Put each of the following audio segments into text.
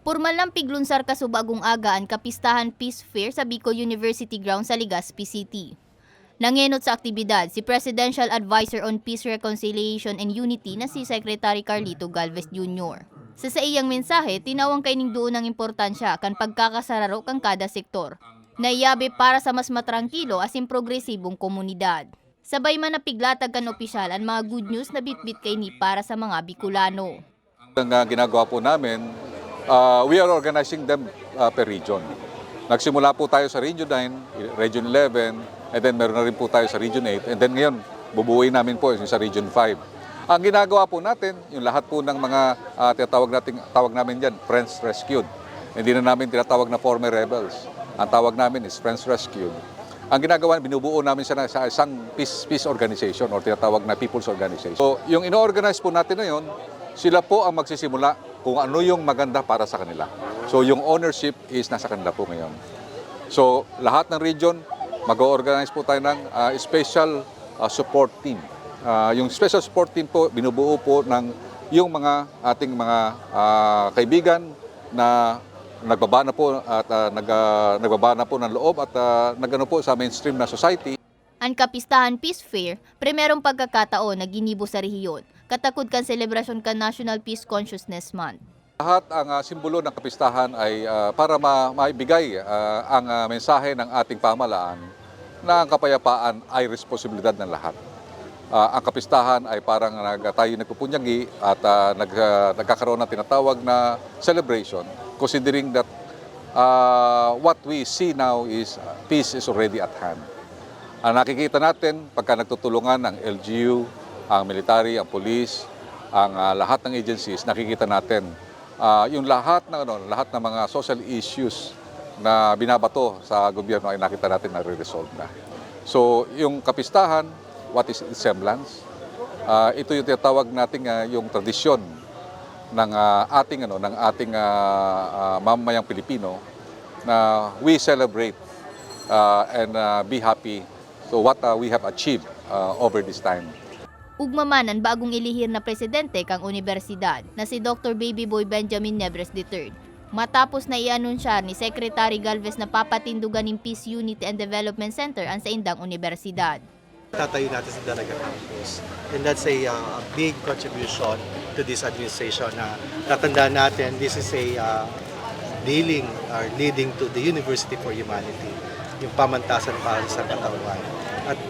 Pormal ng piglunsar kasubagong aga ang kapistahan Peace Fair sa Bicol University Grounds sa Legazpi City. Nangenot sa aktibidad si Presidential Advisor on Peace, Reconciliation and Unity na si Secretary Carlito Galvez Jr. Sa iyang mensahe, tinawang kaining doon ng importansya kan pagkakasararo kang kada sektor, na iyabe para sa mas matrangkilo asin progresibong komunidad. Sabay man napiglatag kan opisyal ang mga good news na bitbit kay ni para sa mga Bicolano. Ang ginagawa po namin, we are organizing them per region. Nagsimula po tayo sa Region 9, Region 11, and then meron na rin po tayo sa Region 8, and then ngayon, bubuuin namin po yung sa Region 5. Ang ginagawa po natin, yung lahat po ng mga tawag namin dyan, Friends Rescued. Hindi na namin tinatawag na former rebels. Ang tawag namin is Friends Rescued. Ang ginagawa, binubuo namin sa isang peace organization or tinatawag na people's organization. So, yung ino-organize po natin na yun, sila po ang magsisimula kung ano yung maganda para sa kanila. So yung ownership is nasa kanila po ngayon. So lahat ng region, mag-organize po tayo ng special support team. Yung special support team po, binubuo po ng yung mga ating mga kaibigan na nagbaba na po at nagbaba na po ng loob at nagano po sa mainstream na society. Ang kapistahan Peace Fair, primerong pagkakataon na ginibo sa rehiyon, katakod kan selebrasyon kan National Peace Consciousness Month. Lahat ang simbolo ng kapistahan ay para maibigay ang mensahe ng ating pamahalaan na ang kapayapaan ay responsibilidad ng lahat. Ang kapistahan ay parang tayo nagpupunyagi at nagkakaroon ng tinatawag na celebration, considering that what we see now is peace is already at hand. Ang nakikita natin pagka nagtutulungan ang LGU, ang military, ang police, ang lahat ng agencies, nakikita natin yung lahat ng mga social issues na binabato sa gobyerno ay nakita natin na re-resolve na. So yung kapistahan, what is its semblance? Ito yung tinatawag nating yung tradisyon ng ating mamamayang Pilipino na we celebrate and be happy so what we have achieved over this time. Ugmaman ang bagong ilihir na presidente kang universidad na si Dr. Babyboy Benjamin Nebres III. Matapos na i-anunsya ni Secretary Galvez na papatindugan ng Peace, Unity and Development Center ang sa indang universidad. Tatayo natin sa Dalaga Campus. And that's a big contribution to this administration na tatandaan natin this is a leading to the University for Humanity, yung pamantasan para sa katawan. At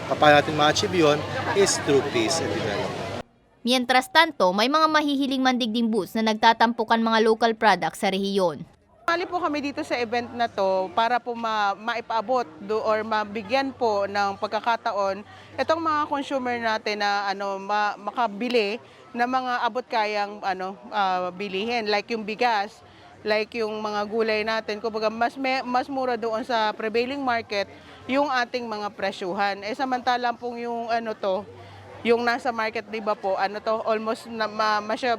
paano natin ma-achieve yun is through peace and development. Mientras tanto, may mga mahihiling mandigding booths na nagtatampukan mga local products sa rehiyon. Mali po kami dito sa event na to para po maipaabot or mabigyan po ng pagkakataon itong mga consumer natin na makabili ng mga abot kayang bilihin like yung bigas, like yung mga gulay natin. Kumbaga mas mura doon sa prevailing market yung ating mga presyuhan. Samantalang pong yung yung nasa market, di ba po, almost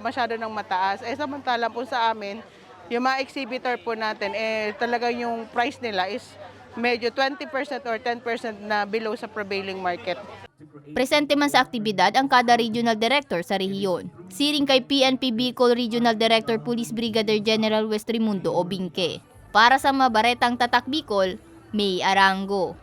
masyado ng mataas. Samantalang po sa amin, yung mga exhibitor po natin, talaga yung price nila is medyo 20% or 10% na below sa prevailing market. Presente man sa aktibidad ang kada regional director sa rehiyon. Siring kay PNP Bicol Regional Director Police Brigadier General Westrimundo Obinque. Para sa Mabaretang Tatak Bicol, May Arango.